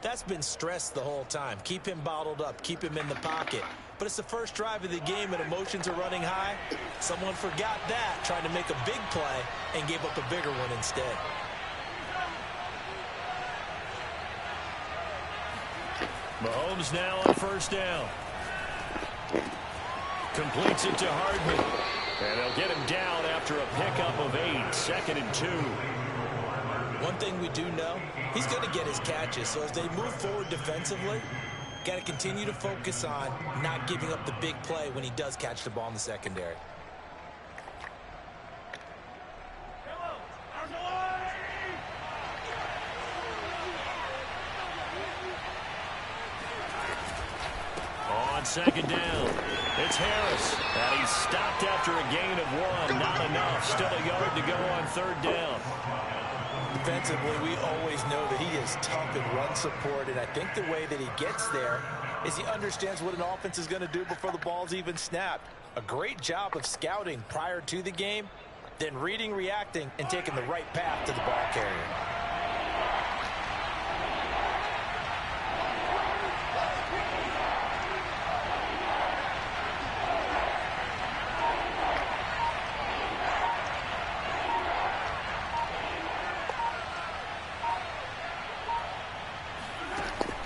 That's been stressed the whole time. Keep him bottled up. Keep him in the pocket. But it's the first drive of the game and emotions are running high. Someone forgot that, trying to make a big play, and gave up a bigger one instead. Mahomes now on first down. Completes it to Hardman. And they'll get him down after a pickup of 8, 2nd and 2. One thing we do know, he's going to get his catches. So as they move forward defensively, got to continue to focus on not giving up the big play when he does catch the ball in the secondary. On second down, it's Harris. And he's stopped after a gain of 1. Not enough. Still a yard to go on third down. Defensively, we always know that he is tough in run support, and I think the way that he gets there is he understands what an offense is going to do before the ball's even snapped. A great job of scouting prior to the game, then reading, reacting, and taking the right path to the ball carrier.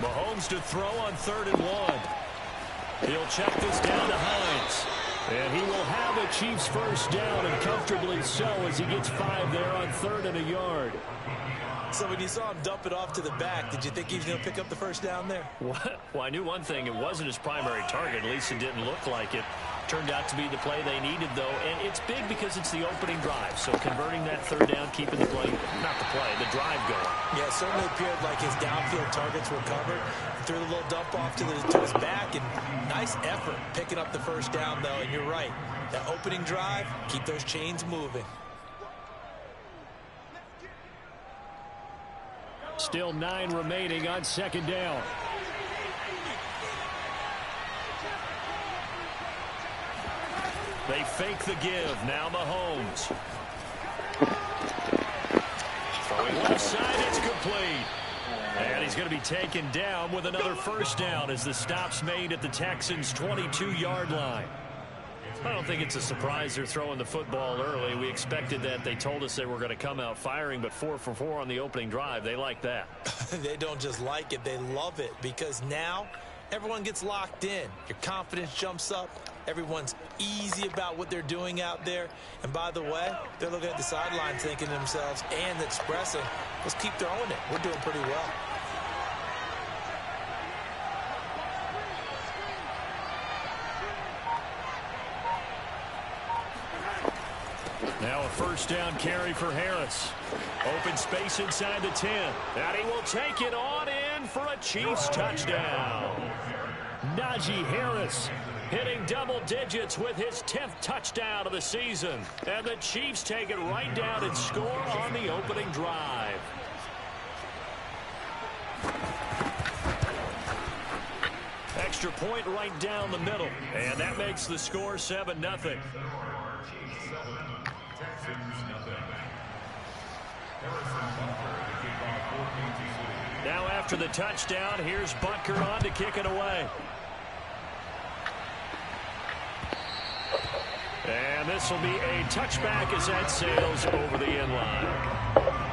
Mahomes to throw on 3rd and 1. He'll check this down to Hines. And he will have a Chiefs first down, and comfortably so, as he gets 5 there on 3rd and a yard. So when you saw him dump it off to the back, did you think he was going to pick up the first down there? Well, I knew one thing. It wasn't his primary target. At least it didn't look like it. Turned out to be the play they needed, though. And it's big because it's the opening drive. So converting that 3rd down, keeping the play, not the play, the drive going. Yeah, it certainly appeared like his downfield targets were covered. He threw the little dump off to his back, and nice effort picking up the first down, though. And you're right. That opening drive, keep those chains moving. Still 9 remaining on second down. They fake the give. Now Mahomes. Throwing left side, it's complete. And he's going to be taken down with another first down as the stop's made at the Texans' 22-yard line. I don't think it's a surprise they're throwing the football early. We expected that. They told us they were going to come out firing, but 4 for 4 on the opening drive. They like that. They don't just like it, they love it, because now everyone gets locked in. Your confidence jumps up. Everyone's easy about what they're doing out there. And by the way, they're looking at the sidelines thinking to themselves and expressing, let's keep throwing it. We're doing pretty well. Now a first down carry for Harris. Open space inside the 10. And he will take it on in for a Chiefs touchdown. Najee Harris hitting double digits with his 10th touchdown of the season. And the Chiefs take it right down and score on the opening drive. Extra point right down the middle. And that makes the score 7-0. Now after the touchdown, here's Butker on to kick it away. And this will be a touchback as that sails over the end line.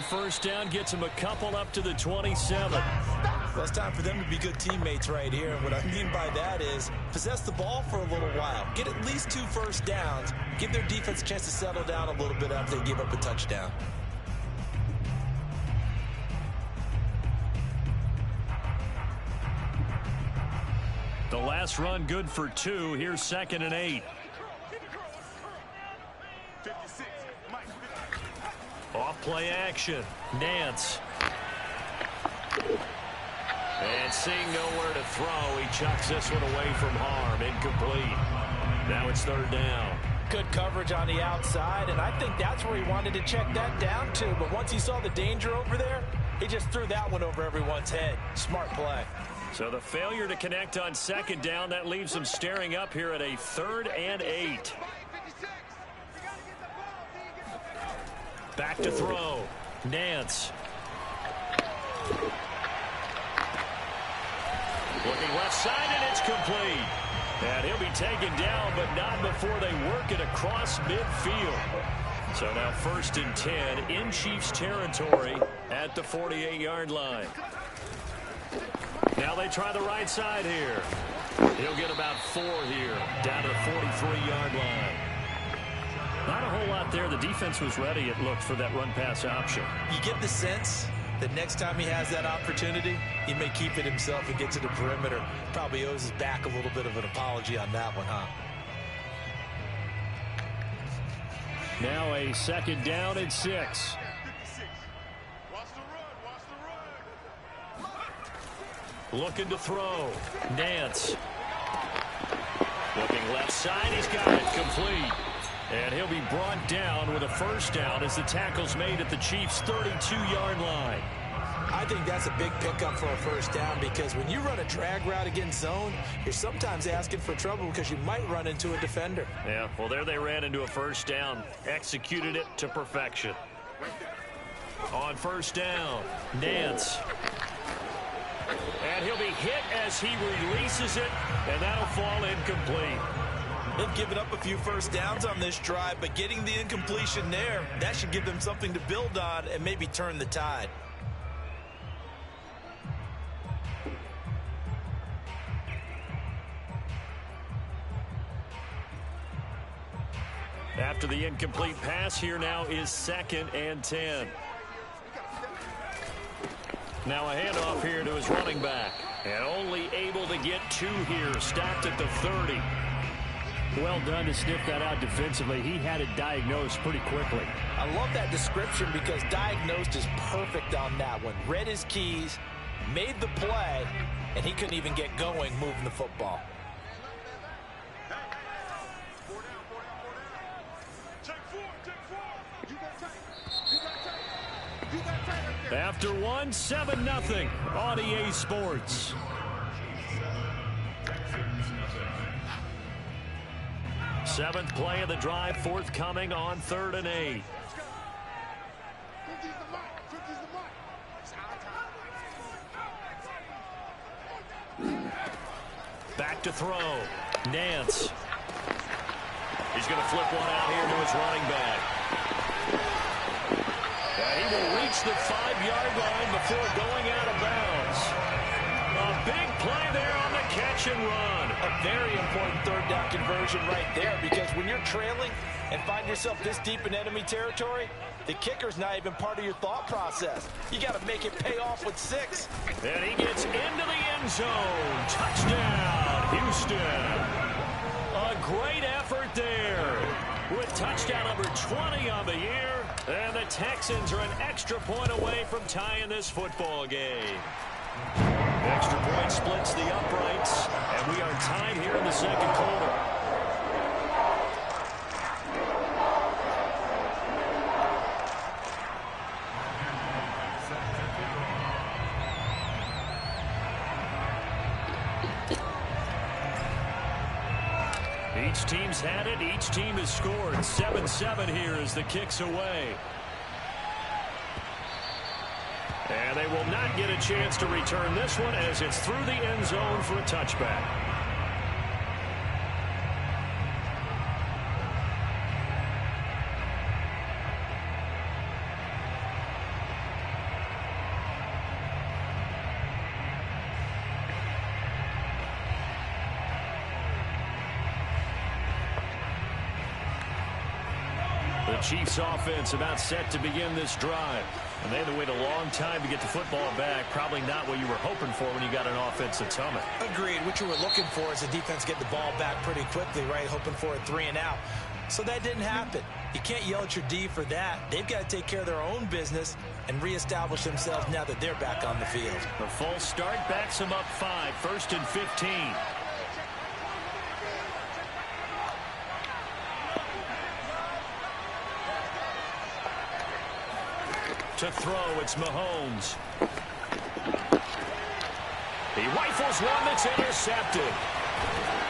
First down gets him a couple up to the 27. Well, it's time for them to be good teammates right here. And what I mean by that is possess the ball for a little while. Get at least 2 first downs. Give their defense a chance to settle down a little bit after they give up a touchdown. The last run good for 2. Here's 2nd and 8. Off play action. Nance. And seeing nowhere to throw, he chucks this one away from harm. Incomplete. Now it's third down. Good coverage on the outside, and I think that's where he wanted to check that down to. But once he saw the danger over there, he just threw that one over everyone's head. Smart play. So the failure to connect on second down, that leaves them staring up here at a 3rd and 8. Back to throw. Nance. Looking left side, and it's complete. And he'll be taken down, but not before they work it across midfield. So now 1st and 10 in Chiefs territory at the 48-yard line. Now they try the right side here. He'll get about 4 here, down to the 43-yard line. Not a whole lot there. The defense was ready, it looked, for that run-pass option. You get the sense that next time he has that opportunity, he may keep it himself and get to the perimeter. Probably owes his back a little bit of an apology on that one, huh? Now a 2nd down and 6. Looking to throw. Nance. Looking left side. He's got it complete. And he'll be brought down with a 1st down as the tackle's made at the Chiefs' 32-yard line. I think that's a big pickup for a 1st down, because when you run a drag route against zone, you're sometimes asking for trouble because you might run into a defender. Yeah, well, there they ran into a 1st down. Executed it to perfection. On 1st down, Nance. And he'll be hit as he releases it, and that'll fall incomplete. They've given up a few 1st downs on this drive, but getting the incompletion there, that should give them something to build on and maybe turn the tide. After the incomplete pass, here now is 2nd and 10. Now a handoff here to his running back. And only able to get 2 here, stopped at the 30. Well done to sniff that out defensively. He had it diagnosed pretty quickly. I love that description, because diagnosed is perfect on that one. Read his keys, made the play, and he couldn't even get going moving the football. After one, 7-0 on EA Sports. Seventh play of the drive forthcoming on 3rd and 8. Back to throw. Nance. He's going to flip one out here to his running back. And he will reach the 5-yard line before going out of bounds. A big play there on the catch and run. A very important 3rd down conversion right there, because when you're trailing and find yourself this deep in enemy territory, the kicker's not even part of your thought process. You got to make it pay off with 6. And he gets into the end zone. Touchdown, Houston. A great effort there with touchdown number 20 on the year. And the Texans are an extra point away from tying this football game. Extra point splits the uprights, and we are tied here in the 2nd quarter. Each team's had it. Each team has scored. 7-7 here as the kick's away. And they will not get a chance to return this one as it's through the end zone for a touchback. The Chiefs offense about set to begin this drive. And they had to wait a long time to get the football back. Probably not what you were hoping for when you got an offense that's humming. Agreed. What you were looking for is the defense get the ball back pretty quickly, right? Hoping for a 3 and out. So that didn't happen. You can't yell at your D for that. They've got to take care of their own business and reestablish themselves now that they're back on the field. The full start backs them up 5. 1st and 15. To throw, it's Mahomes. He rifles one that's intercepted.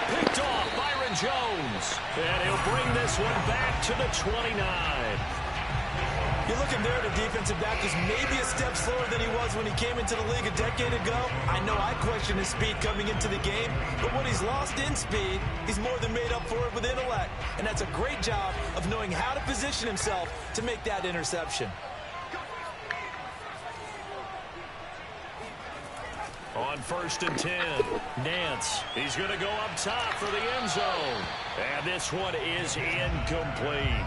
Picked off Byron Jones. And he'll bring this one back to the 29. You're looking there at a defensive back who's maybe a step slower than he was when he came into the league a decade ago. I know I questioned his speed coming into the game, but what he's lost in speed, he's more than made up for it with intellect. And that's a great job of knowing how to position himself to make that interception. On 1st and 10, Nance. He's going to go up top for the end zone. And this one is incomplete.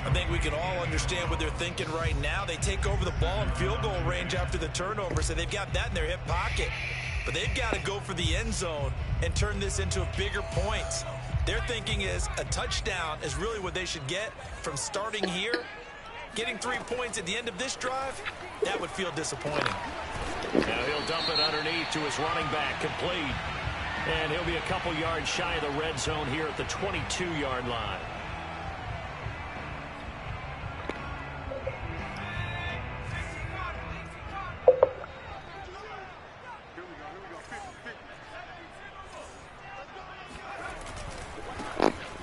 I think we can all understand what they're thinking right now. They take over the ball in field goal range after the turnover, so they've got that in their hip pocket. But they've got to go for the end zone and turn this into a bigger points. Their thinking is a touchdown is really what they should get from starting here. Getting 3 points at the end of this drive, that would feel disappointing. Now he'll dump it underneath to his running back, complete. And he'll be a couple yards shy of the red zone here at the 22-yard line.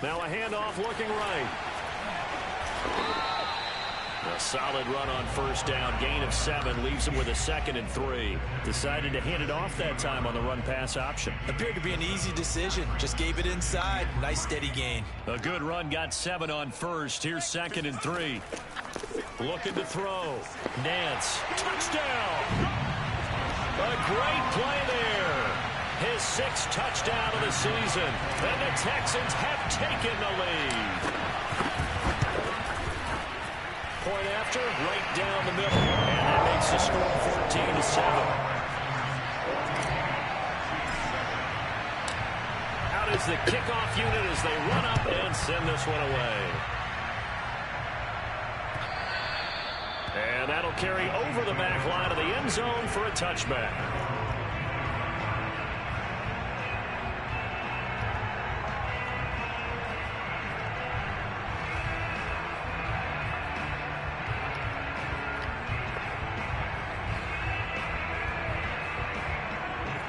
Now a handoff looking right. A solid run on 1st down. Gain of 7 leaves him with a 2nd and 3. Decided to hand it off that time on the run-pass option. Appeared to be an easy decision. Just gave it inside. Nice steady gain. A good run. Got 7 on 1st. Here's 2nd and 3. Looking to throw. Nance. Touchdown! A great play there. His 6th touchdown of the season. And the Texans have taken the lead. Point after, right down the middle. And that makes the score 14-7. Out is the kickoff unit as they run up and send this one away. And that'll carry over the back line of the end zone for a touchback.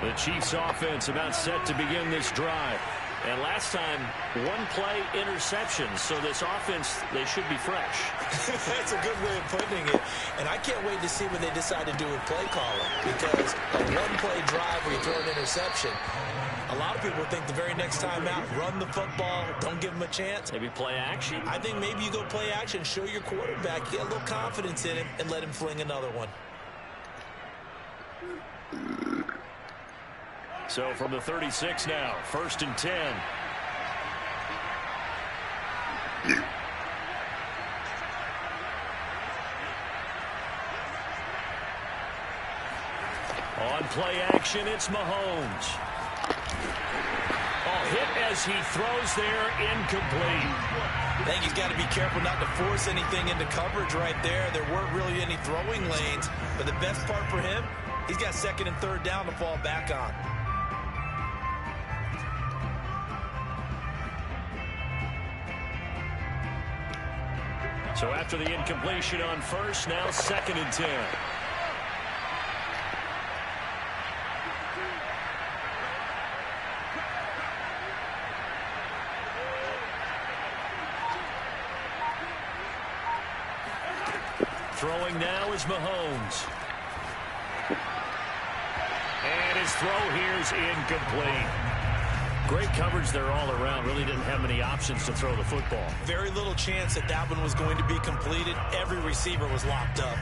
The Chiefs offense about set to begin this drive. And last time, 1-play interception. So this offense, they should be fresh. That's a good way of putting it. And I can't wait to see what they decide to do with play calling. Because a 1-play drive where you throw an interception, a lot of people think the very next time out, run the football, don't give them a chance. Maybe play action. I think maybe you go play action, show your quarterback, get a little confidence in him, and let him fling another one. So from the 36 now, 1st and 10. On play action, it's Mahomes. Oh, hit as he throws there, incomplete. I think he's got to be careful not to force anything into coverage right there. There weren't really any throwing lanes, but the best part for him, he's got 2nd and 3rd down to fall back on. So after the incompletion on 1st, now 2nd and 10. Throwing now is Mahomes. And his throw here is incomplete. Great coverage there all around. Really didn't have many options to throw the football. Very little chance that that one was going to be completed. Every receiver was locked up.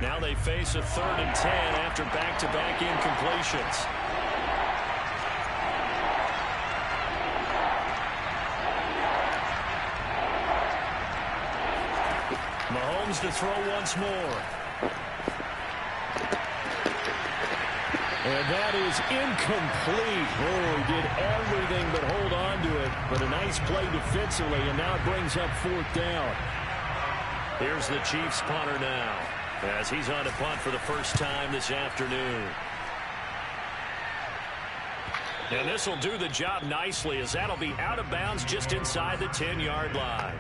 Now they face a 3rd and 10 after back-to-back incompletions. Mahomes to throw once more. And that is incomplete. Oh, he did everything but hold on to it. But a nice play defensively, and now it brings up 4th down. Here's the Chiefs punter now, as he's on to punt for the first time this afternoon. And this will do the job nicely, as that'll be out of bounds just inside the 10-yard line.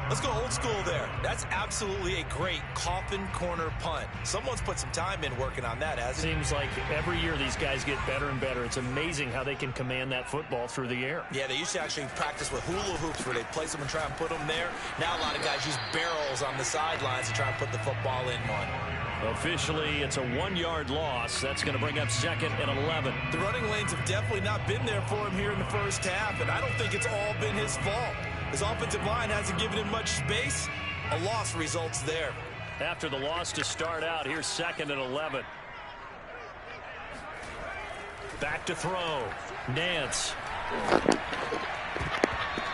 Let's go old school there. That's absolutely a great coffin corner punt. Someone's put some time in working on that, hasn't it? Seems like every year these guys get better and better. It's amazing how they can command that football through the air. Yeah, they used to actually practice with hula hoops where they place them and try and put them there. Now a lot of guys use barrels on the sidelines to try and put the football in one. Officially, it's a 1-yard loss. That's going to bring up 2nd and 11. The running lanes have definitely not been there for him here in the first half, and I don't think it's all been his fault. His offensive line hasn't given him much space. A loss results there. After the loss to start out, here's 2nd and 11. Back to throw. Nance.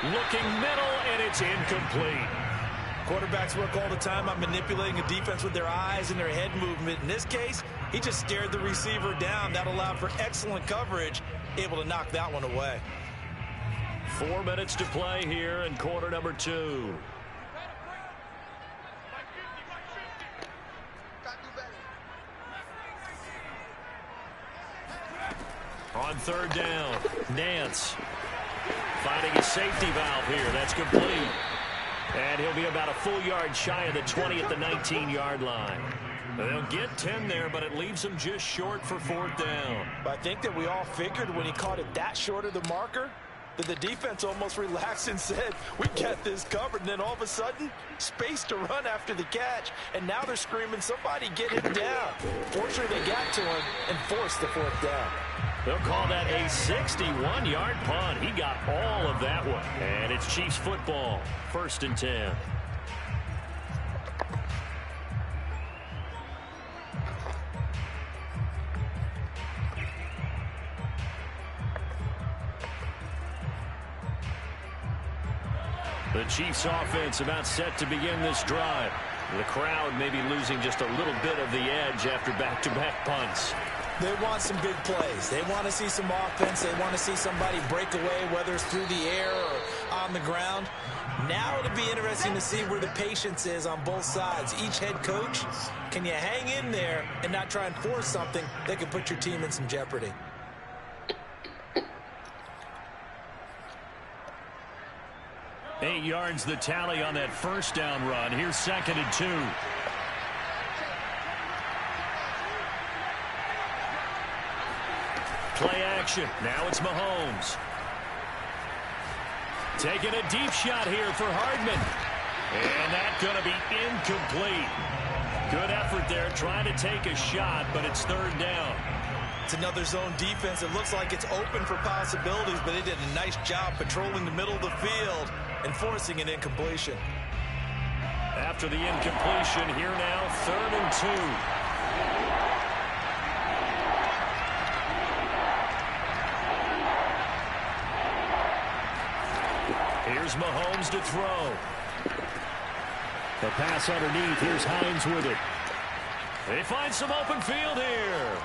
Looking middle, and it's incomplete. Quarterbacks work all the time on manipulating a defense with their eyes and their head movement. In this case, he just stared the receiver down. That allowed for excellent coverage, able to knock that one away. 4 minutes to play here in quarter number 2. On 3rd down, Nance finding a safety valve here. That's complete. And he'll be about a full yard shy of the 20 at the 19-yard line. They'll get 10 there, but it leaves them just short for 4th down. I think that we all figured when he caught it that short of the marker that the defense almost relaxed and said, we got this covered. And then all of a sudden, space to run after the catch. And now they're screaming, somebody get him down. Fortunately, they got to him and forced the 4th down. They'll call that a 61-yard punt. He got all of that one. And it's Chiefs football, 1st and 10. The Chiefs offense about set to begin this drive. The crowd may be losing just a little bit of the edge after back-to-back punts. They want some big plays. They want to see some offense. They want to see somebody break away, whether it's through the air or on the ground. Now it'll be interesting to see where the patience is on both sides. Each head coach, can you hang in there and not try and force something that could put your team in some jeopardy? 8 yards the tally on that 1st down run. Here's 2nd and 2. Play action. Now it's Mahomes. Taking a deep shot here for Hardman. And that's going to be incomplete. Good effort there trying to take a shot, but it's 3rd down. It's another zone defense. It looks like it's open for possibilities, but they did a nice job patrolling the middle of the field and forcing an incompletion. After the incompletion, here now, 3rd and 2. Here's Mahomes to throw. The pass underneath. Here's Hines with it. They find some open field here.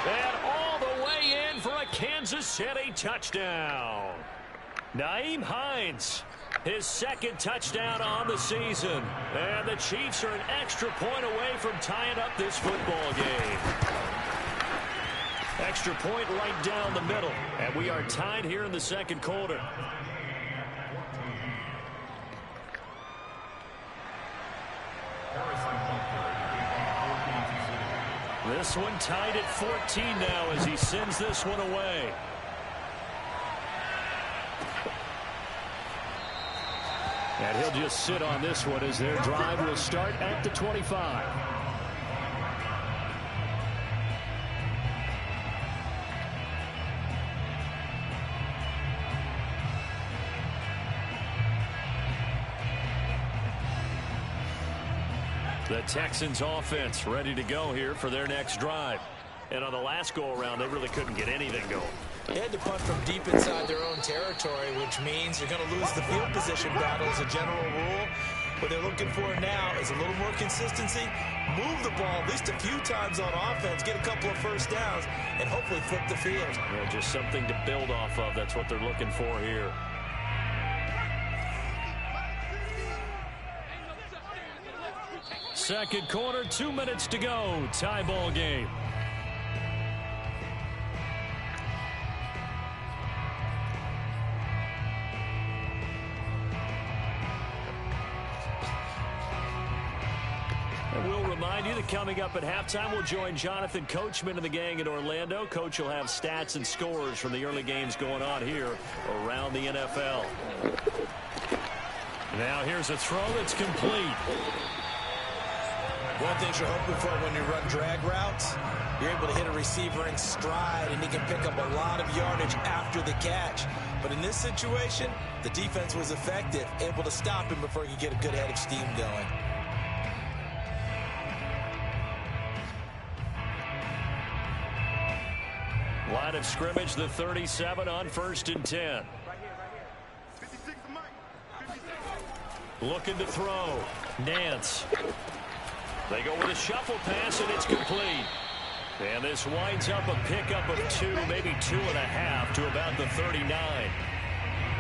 And all the way in for a Kansas City touchdown. Nyheim Hines, his 2nd touchdown on the season. And the Chiefs are an extra point away from tying up this football game. Extra point right down the middle. And we are tied here in the 2nd quarter. This one tied at 14 now as he sends this one away. And he'll just sit on this one as their drive will start at the 25. The Texans offense ready to go here for their next drive. And on the last go-around, they really couldn't get anything going. They had to punt from deep inside their own territory, which means you're going to lose the field position battle as a general rule. What they're looking for now is a little more consistency, move the ball at least a few times on offense, get a couple of 1st downs, and hopefully flip the field. Yeah, just something to build off of. That's what they're looking for here. Second quarter, 2 minutes to go. Tie ball game. And coming up at halftime, we'll join Jonathan Coachman and the gang in Orlando. Coach will have stats and scores from the early games going on here around the NFL. Now here's a throw that's complete. One thing you're hoping for when you run drag routes, you're able to hit a receiver in stride, and he can pick up a lot of yardage after the catch. But in this situation, the defense was effective, able to stop him before he could get a good head of steam going. Line of scrimmage, the 37 on 1st and 10. Looking to throw. Nance. They go with a shuffle pass, and it's complete. And this winds up a pickup of 2, maybe 2.5 to about the 39.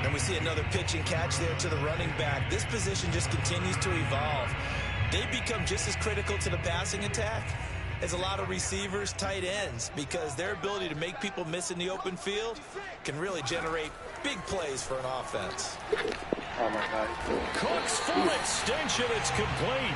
And we see another pitch and catch there to the running back. This position just continues to evolve. They become just as critical to the passing attack as a lot of receivers, tight ends, because their ability to make people miss in the open field can really generate big plays for an offense. Oh, my God. Cooks full extension. It's complete.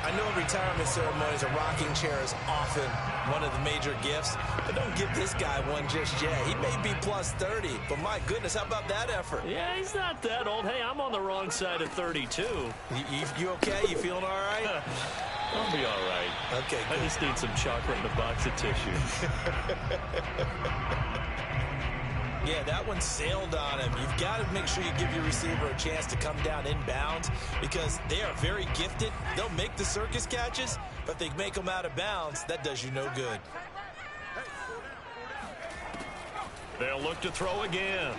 I know in retirement ceremonies, a rocking chair is often one of the major gifts, but don't give this guy one just yet. He may be plus 30, but my goodness, how about that effort? Yeah, he's not that old. Hey, I'm on the wrong side of 32. You okay? You feeling all right? I'll be all right. Okay, good. I just need some chocolate and a box of tissue. Yeah, that one sailed on him. You've got to make sure you give your receiver a chance to come down inbounds because they are very gifted. They'll make the circus catches, but if they make them out of bounds, that does you no good. They'll look to throw again.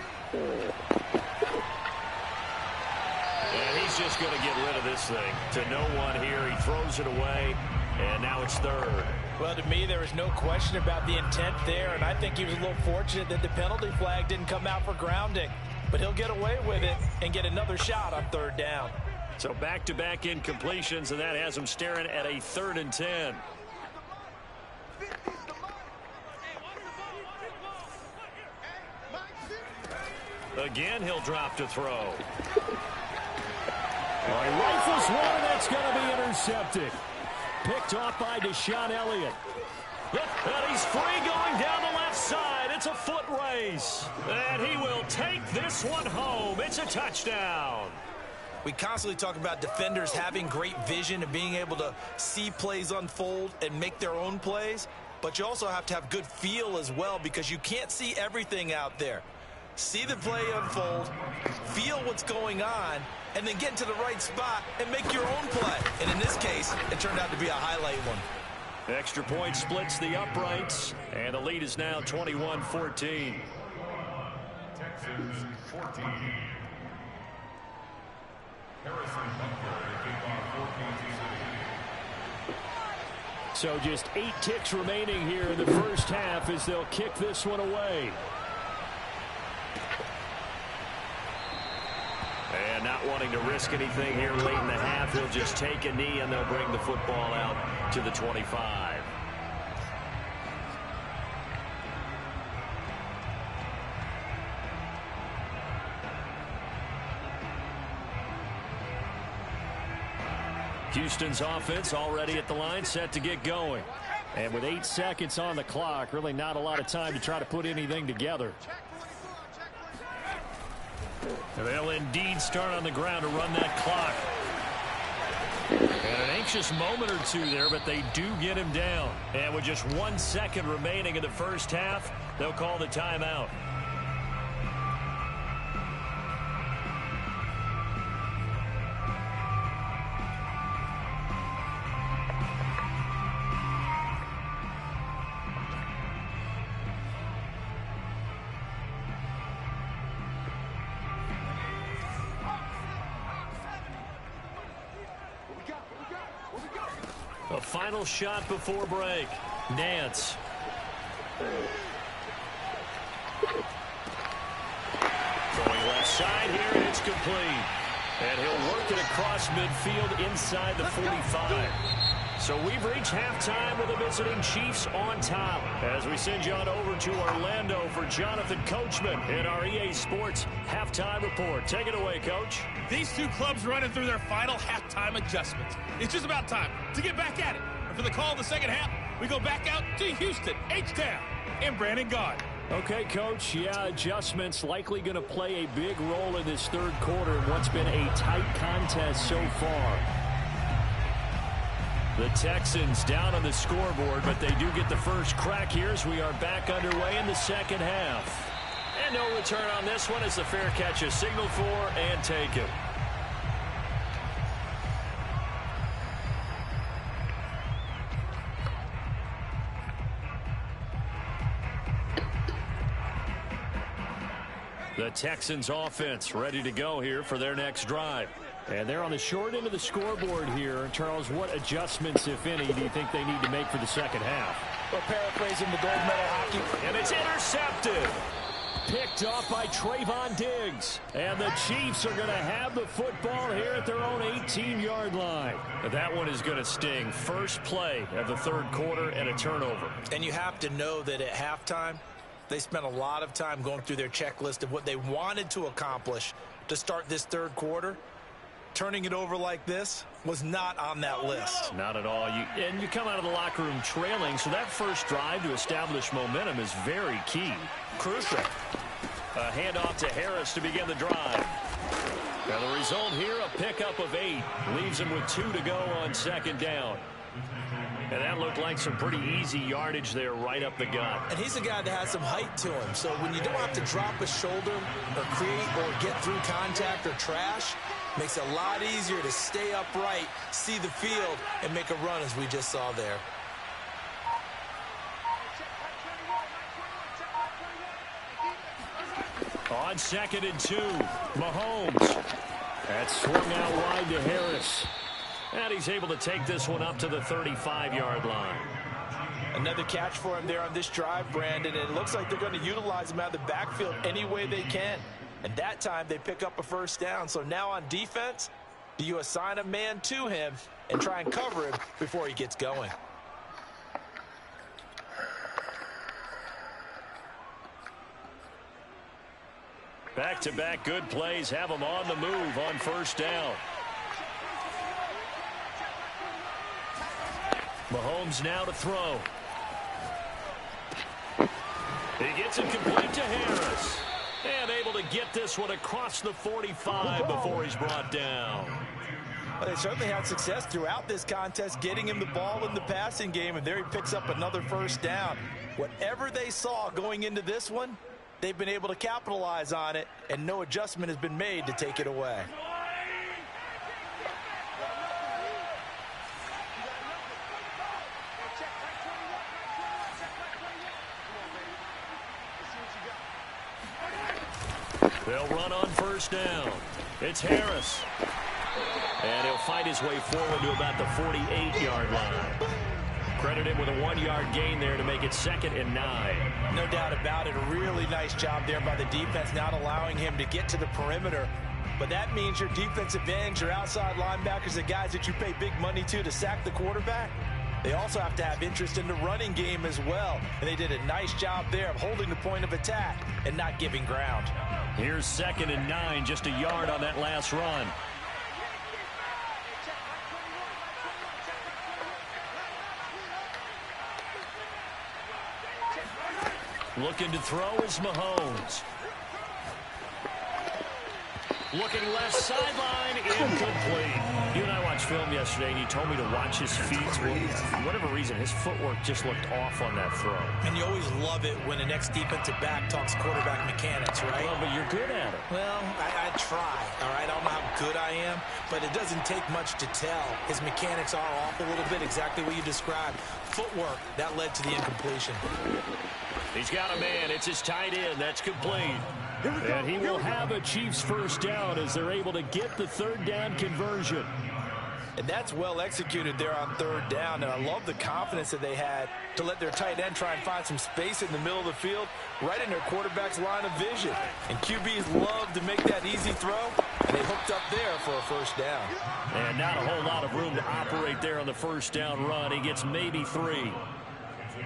And he's just going to get rid of this thing. To no one here. He throws it away, and now it's 3rd. Well, to me, there was no question about the intent there, and I think he was a little fortunate that the penalty flag didn't come out for grounding. But he'll get away with it and get another shot on 3rd down. So back-to-back incompletions, and that has him staring at a 3rd and 10. Again, he'll drop to throw. All right, rifles one, and that's going to be intercepted. Picked off by Deshaun Elliott. And he's free going down the left side. It's a foot race. And he will take this one home. It's a touchdown. We constantly talk about defenders having great vision and being able to see plays unfold and make their own plays. But you also have to have good feel as well because you can't see everything out there. See the play unfold, feel what's going on, and then get to the right spot and make your own play. And in this case, it turned out to be a highlight one. Extra point splits the uprights, and the lead is now 21-14. Texans 14. Harrison Butker to kick off 14-6. So just 8 ticks remaining here in the first half as they'll kick this one away. And not wanting to risk anything here late in the half, he'll just take a knee and they'll bring the football out to the 25. Houston's offense already at the line, set to get going. And with 8 seconds on the clock, really not a lot of time to try to put anything together. They'll indeed start on the ground to run that clock. And an anxious moment or two there, but they do get him down. And with just 1 second remaining in the first half, they'll call the timeout. A final shot before break. Nance. Going left side here, and it's complete. And he'll work it across midfield inside the 45. So we've reached halftime with the visiting Chiefs on top. As we send you on over to Orlando for Jonathan Coachman in our EA Sports halftime report. Take it away, Coach. These two clubs running through their final halftime adjustments. It's just about time to get back at it. For the call of the second half, we go back out to Houston, H-Town, and Brandon Gard. Okay, Coach, yeah, adjustments likely going to play a big role in this third quarter in what's been a tight contest so far. The Texans down on the scoreboard, but they do get the first crack here as we are back underway in the second half. And no return on this one as the fair catch is signaled for and taken. The Texans offense ready to go here for their next drive. And they're on the short end of the scoreboard here. Charles, what adjustments, if any, do you think they need to make for the second half? Well, paraphrasing the gold medal hockey. And it's intercepted. Picked off by Trayvon Diggs. And the Chiefs are going to have the football here at their own 18-yard line. That one is going to sting. First play of the third quarter and a turnover. And you have to know that at halftime, they spent a lot of time going through their checklist of what they wanted to accomplish to start this third quarter. Turning it over like this was not on that list. Not at all. And you come out of the locker room trailing, so that first drive to establish momentum is very key. Crucial. A handoff to Harris to begin the drive. Now the result here, a pickup of 8. Leaves him with 2 to go on second down. And that looked like some pretty easy yardage there right up the gut. And he's a guy that has some height to him. So when you don't have to drop a shoulder or create or get through contact or trash, makes it a lot easier to stay upright, see the field, and make a run as we just saw there. On 2nd and 2, Mahomes. That's swung out wide to Harris. And he's able to take this one up to the 35-yard line. Another catch for him there on this drive, Brandon. And it looks like they're going to utilize him out of the backfield any way they can. And that time they pick up a first down. So now on defense, do you assign a man to him and try and cover him before he gets going? Back-to-back good plays have him on the move on first down. Mahomes now to throw. He gets it complete to Harris. And able to get this one across the 45 before he's brought down. Well, they certainly had success throughout this contest getting him the ball in the passing game, and there he picks up another first down. Whatever they saw going into this one, they've been able to capitalize on it, and no adjustment has been made to take it away. They'll run on first down. It's Harris. And he'll find his way forward to about the 48-yard line. Credit him with a 1-yard gain there to make it 2nd and 9. No doubt about it. A really nice job there by the defense, not allowing him to get to the perimeter. But that means your defensive ends, your outside linebackers, the guys that you pay big money to sack the quarterback, they also have to have interest in the running game as well. And they did a nice job there of holding the point of attack and not giving ground. Here's 2nd and 9, just a yard on that last run. Looking to throw is Mahomes. Looking left sideline, incomplete. You and I watched film yesterday, and you told me to watch his feet. Well, for whatever reason, his footwork just looked off on that throw. And you always love it when the next defensive back talks quarterback mechanics, right? Well, but you're good at it. Well, I try, all right? I don't know how good I am, but it doesn't take much to tell. His mechanics are off a little bit, exactly what you described. Footwork, that led to the incompletion. He's got a man. It's his tight end. That's complete. And he will have a Chiefs first down as they're able to get the third down conversion. And that's well executed there on third down. And I love the confidence that they had to let their tight end try and find some space in the middle of the field, right in their quarterback's line of vision. And QBs love to make that easy throw, and they hooked up there for a first down. And not a whole lot of room to operate there on the first down run. He gets maybe 3.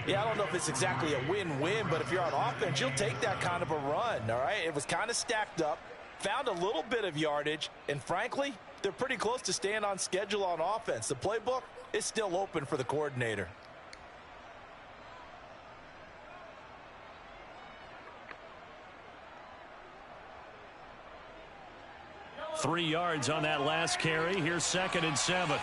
Yeah, I don't know if it's exactly a win-win, but if you're on offense, you'll take that kind of a run, all right? It was kind of stacked up, found a little bit of yardage, and frankly, they're pretty close to staying on schedule on offense. The playbook, is still open for the coordinator. 3 yards on that last carry. Here's 2nd and 7.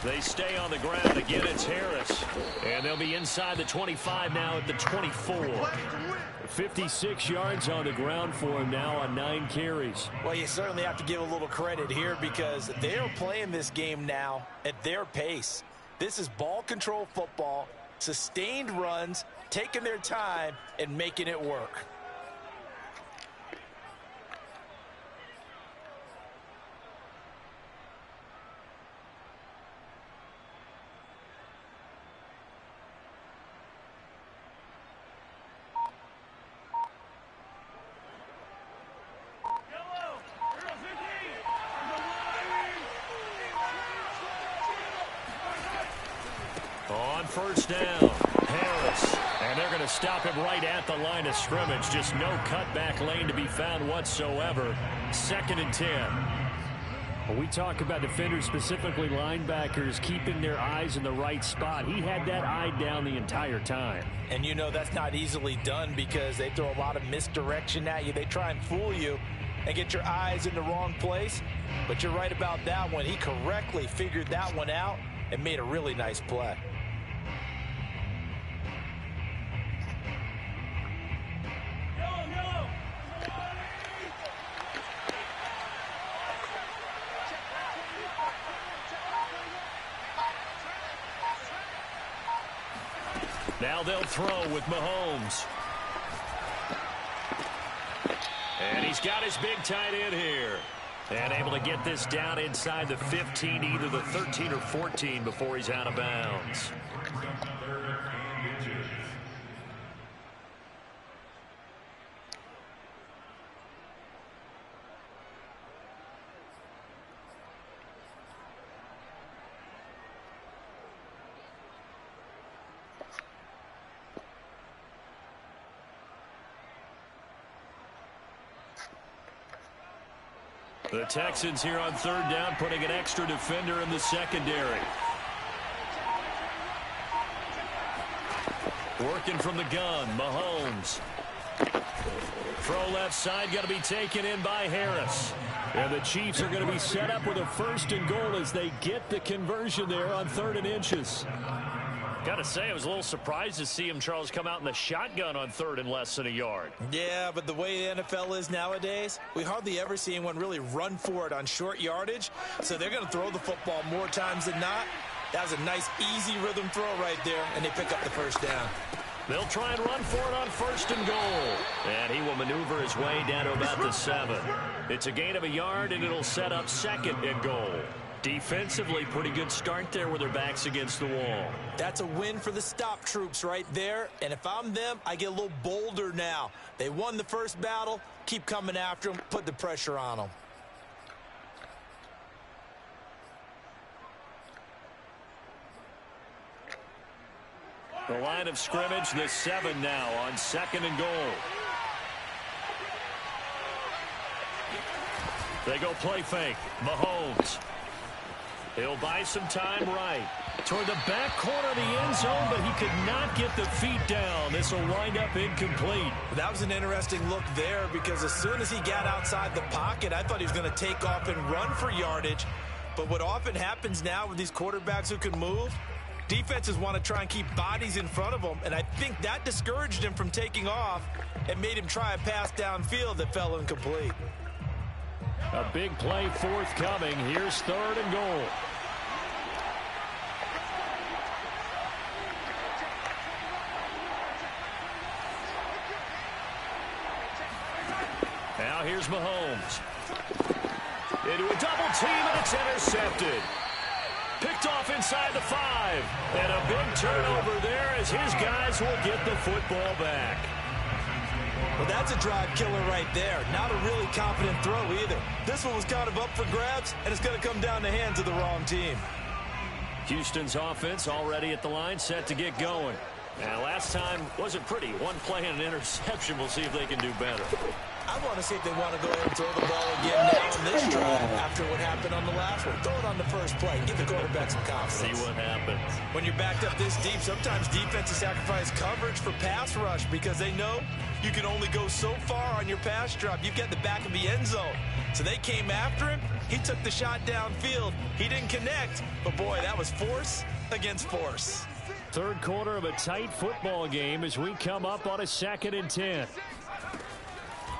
They stay on the ground. Again, it's Harris. And they'll be inside the 25 now at the 24. 56 yards on the ground for him now on 9 carries. Well, you certainly have to give a little credit here because they are playing this game now at their pace. This is ball control football, sustained runs, taking their time and making it work. On first down, Harris. And they're going to stop him right at the line of scrimmage. Just no cutback lane to be found whatsoever. 2nd and 10. When we talk about defenders, specifically linebackers, keeping their eyes in the right spot, he had that eye down the entire time. And you know that's not easily done because they throw a lot of misdirection at you. They try and fool you and get your eyes in the wrong place. But you're right about that one. He correctly figured that one out and made a really nice play. Now they'll throw with Mahomes. And he's got his big tight end here. And able to get this down inside the 15, either the 13 or 14 before he's out of bounds. The Texans here on 3rd down, putting an extra defender in the secondary. Working from the gun, Mahomes. Throw left side, got to be taken in by Harris. And the Chiefs are going to be set up with a 1st and goal as they get the conversion there on 3rd and inches. Got to say, I was a little surprised to see him, Charles, come out in the shotgun on 3rd and less than a yard. Yeah, but the way the NFL is nowadays, we hardly ever see anyone really run for it on short yardage. So they're going to throw the football more times than not. That was a nice, easy rhythm throw right there, and they pick up the 1st down. They'll try and run for it on 1st and goal. And he will maneuver his way down to about the 7. It's a gain of a yard, and it'll set up 2nd and goal. Defensively, pretty good start there with their backs against the wall. That's a win for the stop troops right there. And if I'm them, I get a little bolder now. They won the first battle. Keep coming after them. Put the pressure on them. The line of scrimmage, the 7 now on 2nd and goal. They go play fake. Mahomes. He'll buy some time right. Toward the back corner of the end zone, but he could not get the feet down. This will wind up incomplete. That was an interesting look there because as soon as he got outside the pocket, I thought he was going to take off and run for yardage. But what often happens now with these quarterbacks who can move, defenses want to try and keep bodies in front of them, and I think that discouraged him from taking off and made him try a pass downfield that fell incomplete. A big play forthcoming. Here's 3rd and goal. Now here's Mahomes. Into a double team, and it's intercepted. Picked off inside the 5. And a big turnover there as his guys will get the football back. Well, that's a drive killer right there. Not a really confident throw either. This one was kind of up for grabs, and it's going to come down the hands of the wrong team. Houston's offense already at the line, set to get going. Now, last time wasn't pretty. One play and an interception. We'll see if they can do better. I want to see if they want to go ahead and throw the ball again now on this drive after what happened on the last one. Throw it on the first play. Give the quarterback some confidence. See what happens. When you're backed up this deep, sometimes defenses sacrifice coverage for pass rush because they know you can only go so far on your pass drop. You've got the back of the end zone. So they came after him. He took the shot downfield. He didn't connect. But, boy, that was force against force. Third quarter of a tight football game as we come up on a 2nd and 10.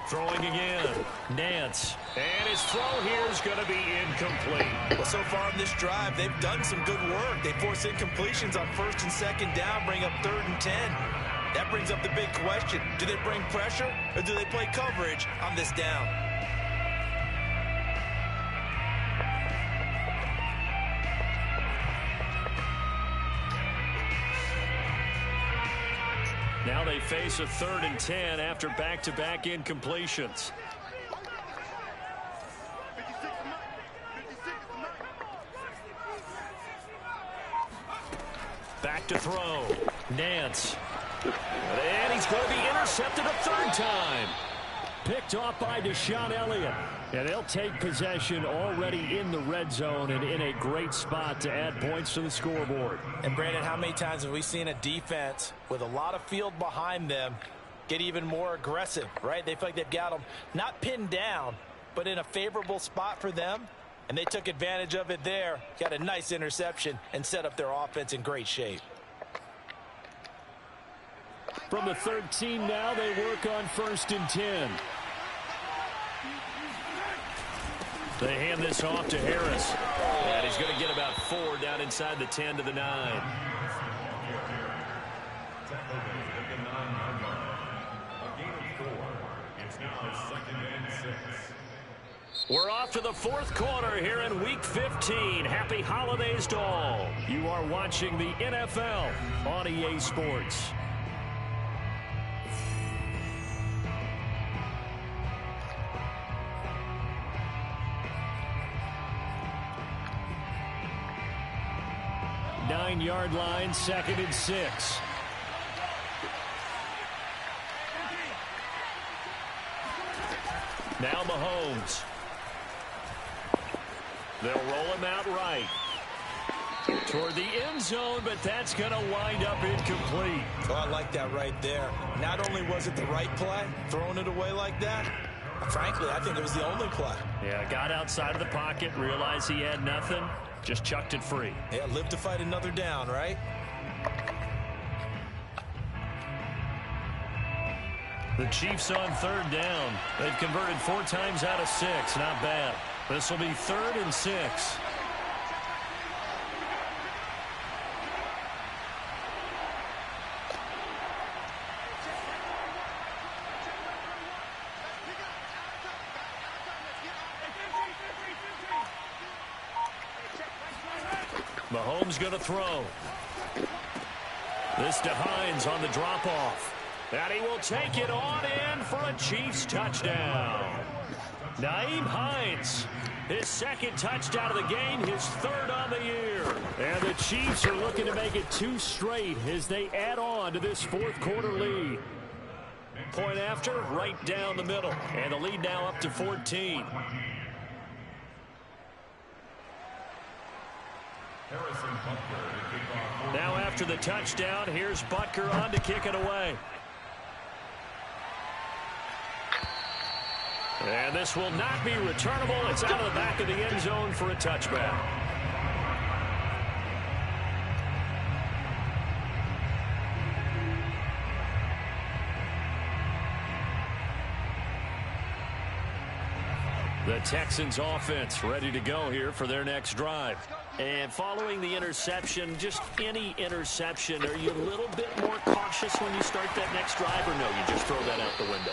Throwing again. Nance. And his throw here is going to be incomplete. Well, so far in this drive, they've done some good work. They force incompletions on 1st and 2nd down, bring up 3rd and 10. That brings up the big question. Do they bring pressure or do they play coverage on this down? Now they face a 3rd and 10 after back-to-back incompletions. Back to throw. Nance. And he's going to be intercepted a 3rd time. Picked off by Deshaun Elliott. And they'll take possession already in the red zone and in a great spot to add points to the scoreboard. And, Brandon, how many times have we seen a defense with a lot of field behind them get even more aggressive, right? They feel like they've got them not pinned down, but in a favorable spot for them. And they took advantage of it there, got a nice interception, and set up their offense in great shape. From the 13 now, they work on 1st and 10. They hand this off to Harris. And he's going to get about 4 down inside the 10 to the 9. We're off to the 4th quarter here in Week 15. Happy holidays to all. You are watching the NFL on EA Sports. Nine-yard line, 2nd and 6. Now Mahomes. They'll roll him out right. Toward the end zone, but that's going to wind up incomplete. Oh, I like that right there. Not only was it the right play, throwing it away like that, frankly, I think it was the only play. Yeah, got outside of the pocket, realized he had nothing, just chucked it free. Yeah, live to fight another down, right? The Chiefs on 3rd down. They've converted 4 times out of 6. Not bad. This will be 3rd and 6. Mahomes going to throw. This to Hines on the drop-off. And he will take it on in for a Chiefs touchdown. Nyheim Hines, his 2nd touchdown of the game, his 3rd on the year. And the Chiefs are looking to make it 2 straight as they add on to this 4th quarter lead. Point after, right down the middle. And the lead now up to 14. Now after the touchdown, here's Butker on to kick it away. And this will not be returnable. It's out of the back of the end zone for a touchback. The Texans offense ready to go here for their next drive. And following the interception, just any interception, are you a little bit more cautious when you start that next drive, or no, you just throw that out the window?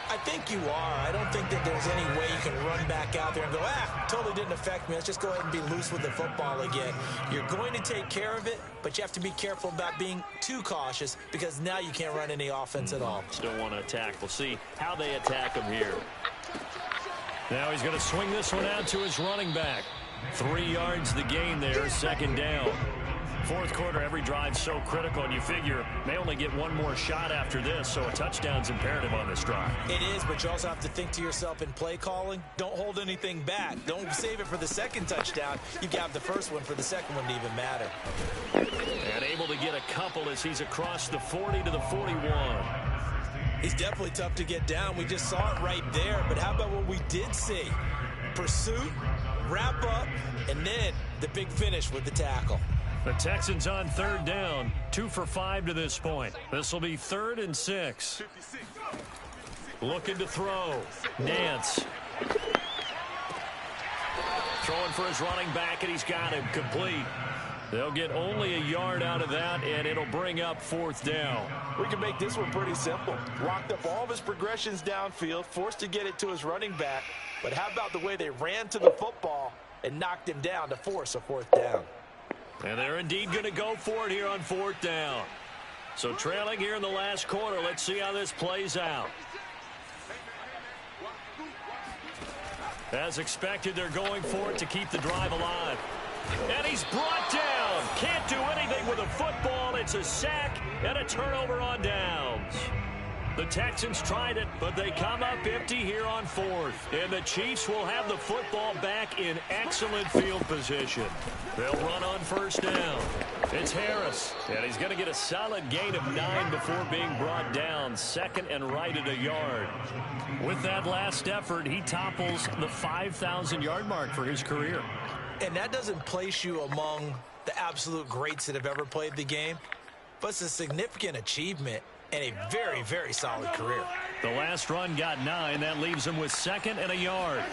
I think you are. I don't think that there's any way you can run back out there and go, totally didn't affect me. Let's just go ahead and be loose with the football again. You're going to take care of it, but you have to be careful about being too cautious because now you can't run any offense at all. Still want to attack. We'll see how they attack him here. Now he's going to swing this one out to his running back. 3 yards the gain there, 2nd down. Fourth quarter, every drive's so critical, and you figure may only get one more shot after this, so a touchdown's imperative on this drive. It is, but you also have to think to yourself in play calling, don't hold anything back. Don't save it for the second touchdown. You got the first one for the second one to even matter. And able to get a couple as he's across the 40 to the 41. He's definitely tough to get down. We just saw it right there, but how about what we did see? Pursuit, wrap up, and then the big finish with the tackle. The Texans on third down, 2 for 5 to this point. This will be 3rd and 6. Looking to throw. Nance. Throwing for his running back, and he's got him complete. They'll get only a yard out of that, and it'll bring up 4th down. We can make this one pretty simple. Locked up all of his progressions downfield, forced to get it to his running back. But how about the way they ran to the football and knocked him down to force a 4th down? And they're indeed going to go for it here on 4th down. So trailing here in the last quarter, let's see how this plays out. As expected, they're going for it to keep the drive alive. And he's brought down. Can't do anything with a football. It's a sack and a turnover on downs. The Texans tried it, but they come up empty here on 4th. And the Chiefs will have the football back in excellent field position. They'll run on 1st down. It's Harris. And he's going to get a solid gain of 9 before being brought down. 2nd and right at a yard. With that last effort, he topples the 5,000-yard mark for his career. And that doesn't place you among the absolute greats that have ever played the game, but it's a significant achievement and a very, very solid career. The last run got 9. That leaves him with 2nd and a yard.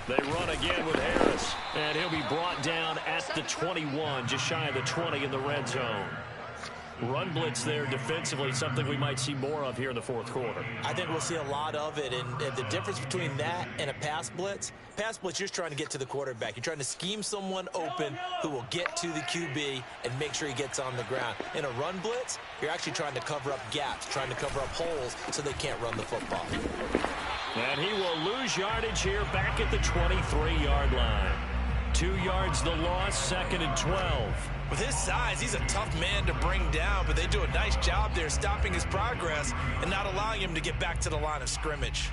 They run again with Harris, and he'll be brought down at the 21, just shy of the 20 in the red zone. Run blitz there defensively, something we might see more of here in the 4th quarter. I think we'll see a lot of it, and the difference between that and a pass blitz, you're just trying to get to the quarterback. You're trying to scheme someone open who will get to the QB and make sure he gets on the ground. In a run blitz, you're actually trying to cover up gaps, trying to cover up holes so they can't run the football. And he will lose yardage here back at the 23-yard line. 2 yards the loss, 2nd and 12. With his size, he's a tough man to bring down, but they do a nice job there stopping his progress and not allowing him to get back to the line of scrimmage.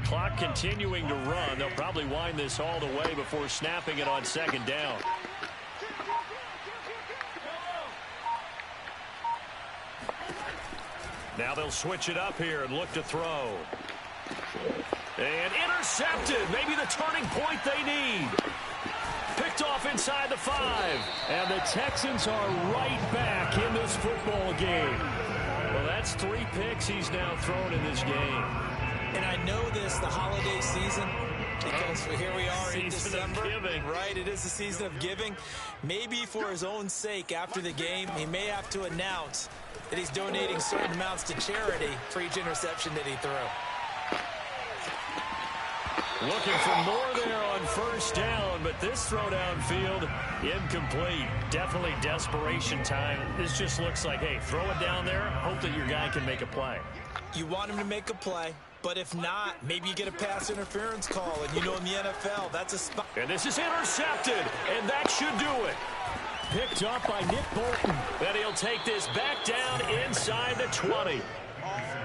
Clock continuing to run. They'll probably wind this all the way before snapping it on 2nd down. Now they'll switch it up here and look to throw. And intercepted. Maybe the turning point they need. Picked off inside the 5. And the Texans are right back in this football game. Well, that's 3 picks he's now thrown in this game. And I know this, the holiday season, because here we are in December. Right, it is the season of giving. Maybe for his own sake after the game, he may have to announce that he's donating certain amounts to charity for each interception that he threw. Looking for more there on 1st down, but this throw downfield, incomplete. Definitely desperation time. This just looks like, hey, throw it down there, hope that your guy can make a play. You want him to make a play, but if not, maybe you get a pass interference call, and you know in the NFL, that's a spot. And this is intercepted, and that should do it. Picked up by Nick Bolton. Then he'll take this back down inside the 20.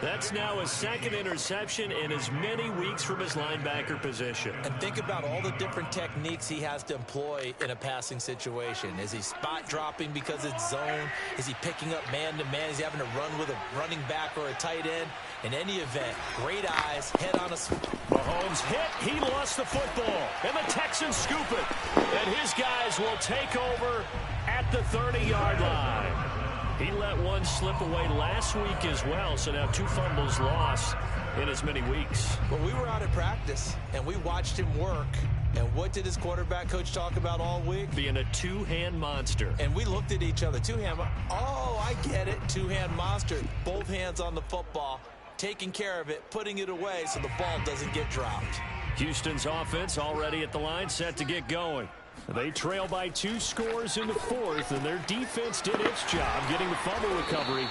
That's now his 2nd interception in as many weeks from his linebacker position. And think about all the different techniques he has to employ in a passing situation. Is he spot dropping because it's zone? Is he picking up man-to-man? Is he having to run with a running back or a tight end? In any event, great eyes, head on a... Mahomes hit, he lost the football, and the Texans scoop it. And his guys will take over at the 30-yard line. He let one slip away last week as well, so now 2 fumbles lost in as many weeks. Well, we were out at practice, and we watched him work. And what did his quarterback coach talk about all week? Being a 2-hand monster. And we looked at each other. 2-hand, oh, I get it. 2-hand monster. Both hands on the football, taking care of it, putting it away so the ball doesn't get dropped. Houston's offense already at the line, set to get going. They trail by 2 scores in the fourth, and their defense did its job getting the fumble recovery.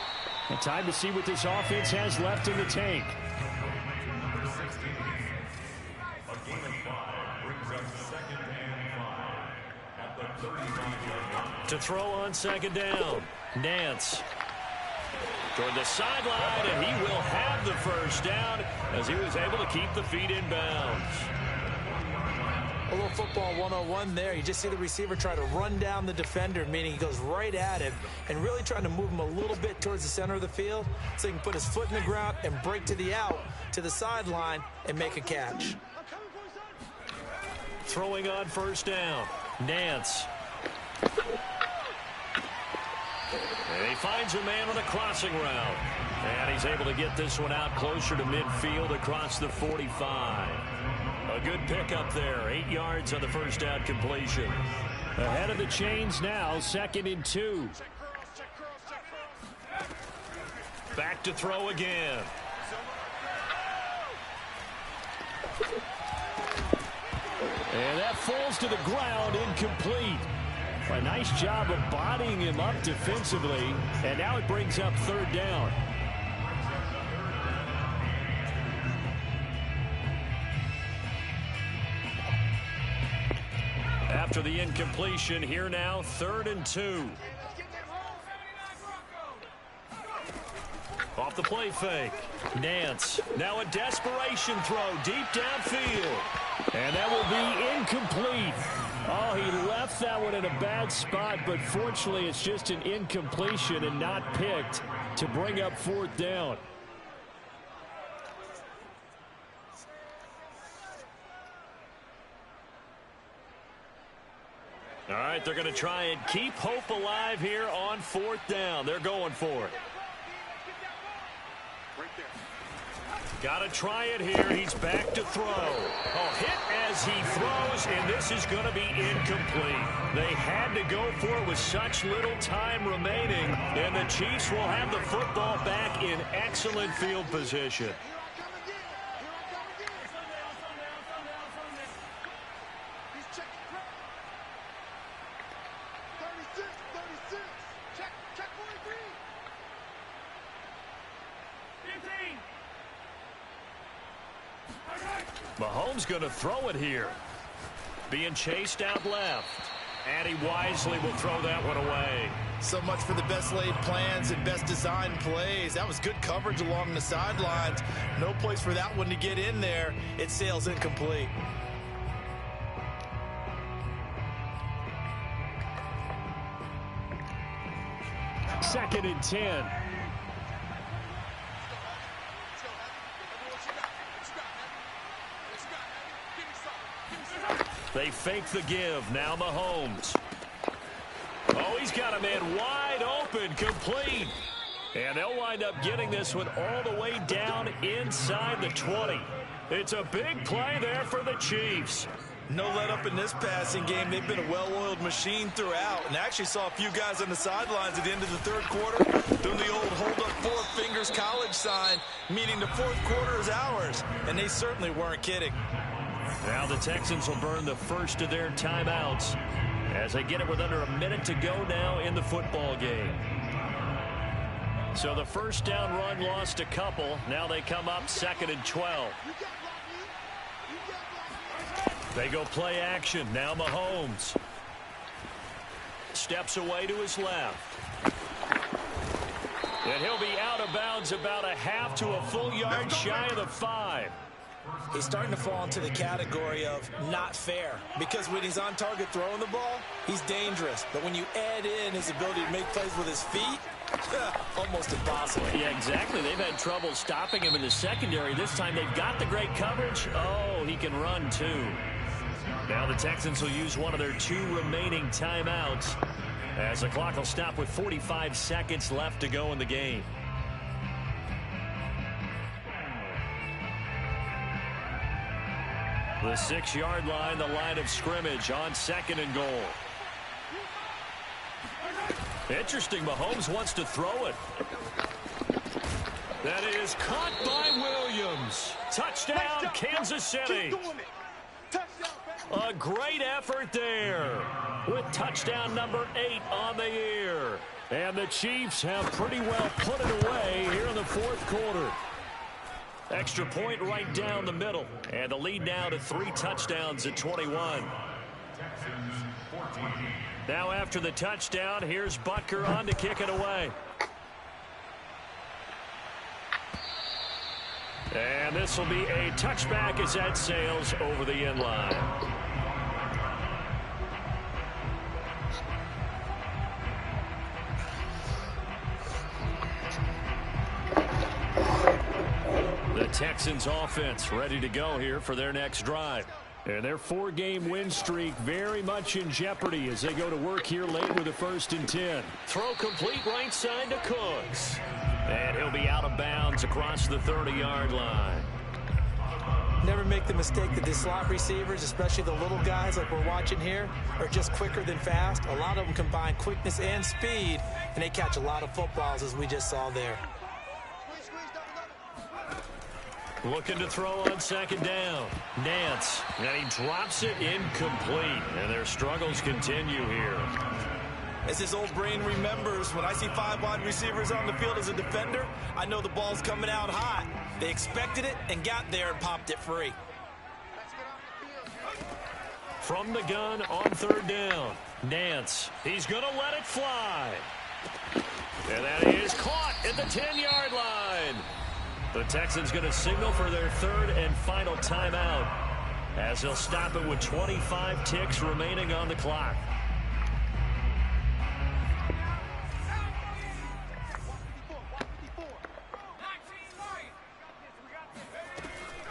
And time to see what this offense has left in the tank. To throw on second down, Nance toward the sideline, and he will have the first down as he was able to keep the feet in bounds. A little football 101 there. You just see the receiver try to run down the defender, meaning he goes right at him and really trying to move him a little bit towards the center of the field so he can put his foot in the ground and break to the out, to the sideline, and make a catch. Throwing on first down, Nance. And he finds a man on a crossing route. And he's able to get this one out closer to midfield across the 45. A good pickup there. 8 yards on the first down completion. Ahead of the chains now, 2nd and 2. Back to throw again. And that falls to the ground, incomplete. A nice job of bodying him up defensively, and now it brings up 3rd down. After the incompletion, here now, 3rd and 2. Off the play fake. Nance. Now a desperation throw deep downfield. And that will be incomplete. Oh, he left that one in a bad spot, but fortunately it's just an incompletion and not picked to bring up 4th down. All right, they're going to try and keep hope alive here on 4th down. They're going for it. Got to try it here. He's back to throw. Oh, hit as he throws, and this is going to be incomplete. They had to go for it with such little time remaining, and the Chiefs will have the football back in excellent field position. Mahomes going to throw it here. Being chased out left. And he wisely will throw that one away. So much for the best laid plans and best designed plays. That was good coverage along the sidelines. No place for that one to get in there. It sails incomplete. Second and 10. They fake the give. Now Mahomes. Oh, he's got a man wide open, complete. And they'll wind up getting this one all the way down inside the 20. It's a big play there for the Chiefs. No let up in this passing game. They've been a well-oiled machine throughout. And actually saw a few guys on the sidelines at the end of the 3rd quarter doing the old hold up 4 fingers college sign, meaning the 4th quarter is ours. And they certainly weren't kidding. Now the Texans will burn the first of their timeouts as they get it with under a minute to go now in the football game. So the first down run lost a couple. Now they come up 2nd and 12. They go play action. Now Mahomes steps away to his left. And he'll be out of bounds about a half to a full yard shy of the 5. He's starting to fall into the category of not fair, because when he's on target throwing the ball, he's dangerous. But when you add in his ability to make plays with his feet, almost impossible. Yeah, exactly. They've had trouble stopping him in the secondary. This time they've got the great coverage. Oh, he can run too. Now the Texans will use one of their 2 remaining timeouts as the clock will stop with 45 seconds left to go in the game. The 6-yard line, the line of scrimmage on 2nd and goal. Interesting, Mahomes wants to throw it. That is caught by Williams. Touchdown, Kansas City. A great effort there with touchdown number 8 on the year. And the Chiefs have pretty well put it away here in the fourth quarter. Extra point right down the middle. And the lead now to 3 touchdowns at 21. Now after the touchdown, here's Butker on to kick it away. And this will be a touchback as that sails over the end line. The Texans offense ready to go here for their next drive. And their 4-game win streak very much in jeopardy as they go to work here late with a 1st and 10. Throw complete right side to Cooks. And he'll be out of bounds across the 30-yard line. Never make the mistake that the slot receivers, especially the little guys like we're watching here, are just quicker than fast. A lot of them combine quickness and speed, and they catch a lot of footballs as we just saw there. Looking to throw on 2nd down. Nance, and he drops it incomplete. And their struggles continue here. As his old brain remembers, when I see 5 wide receivers on the field as a defender, I know the ball's coming out hot. They expected it and got there and popped it free. From the gun on 3rd down. Nance, he's going to let it fly. And that is caught at the 10-yard line. The Texans going to signal for their 3rd and final timeout as they'll stop it with 25 ticks remaining on the clock.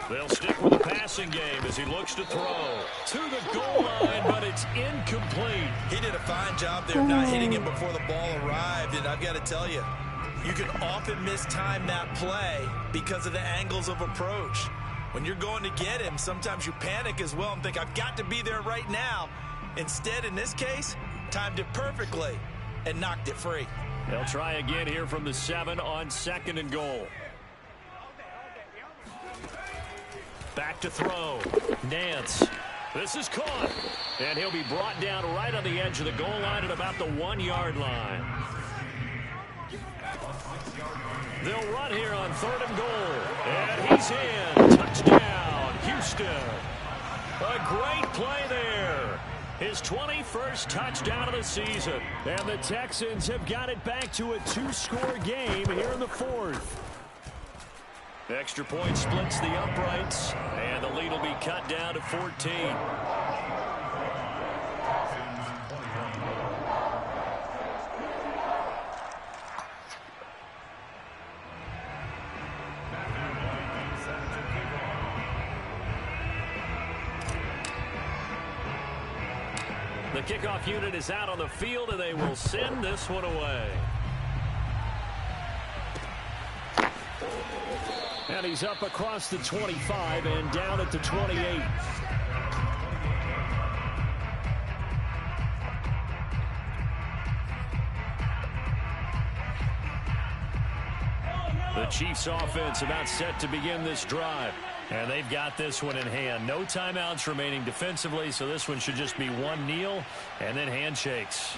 They'll stick with the passing game as he looks to throw to the goal line, but it's incomplete. He did a fine job there of not hitting it before the ball arrived, and I've got to tell you, you can often mistime that play because of the angles of approach. When you're going to get him, sometimes you panic as well and think, I've got to be there right now. Instead, in this case, timed it perfectly and knocked it free. They'll try again here from the 7 on 2nd and goal. Back to throw. Nance. This is caught. And he'll be brought down right on the edge of the goal line at about the 1-yard line. They'll run here on 3rd and goal. And he's in. Touchdown, Houston. A great play there. His 21st touchdown of the season. And the Texans have got it back to a 2-score game here in the 4th. Extra point splits the uprights. And the lead will be cut down to 14. The kickoff unit is out on the field, and they will send this one away. And he's up across the 25 and down at the 28. The Chiefs offense about set to begin this drive. And they've got this one in hand. No timeouts remaining defensively, so this one should just be one kneel and then handshakes.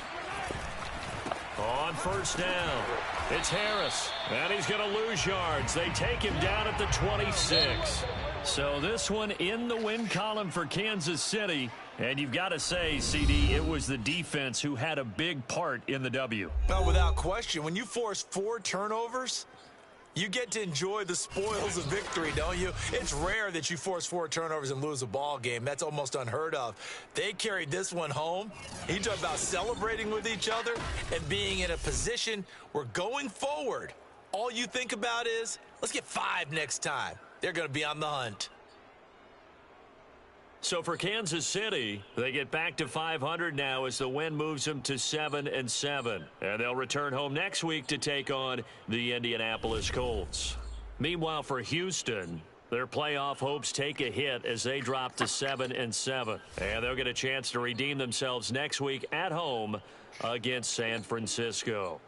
On 1st down, it's Harris. And he's going to lose yards. They take him down at the 26. So this one in the win column for Kansas City. And you've got to say, CD, it was the defense who had a big part in the W. Well, without question, when you force 4 turnovers, you get to enjoy the spoils of victory, don't you? It's rare that you force 4 turnovers and lose a ball game. That's almost unheard of. They carried this one home. You talk about celebrating with each other and being in a position where going forward, all you think about is, let's get 5 next time. They're going to be on the hunt. So for Kansas City, they get back to 500 now as the win moves them to 7-7. And they'll return home next week to take on the Indianapolis Colts. Meanwhile, for Houston, their playoff hopes take a hit as they drop to 7-7. And they'll get a chance to redeem themselves next week at home against San Francisco.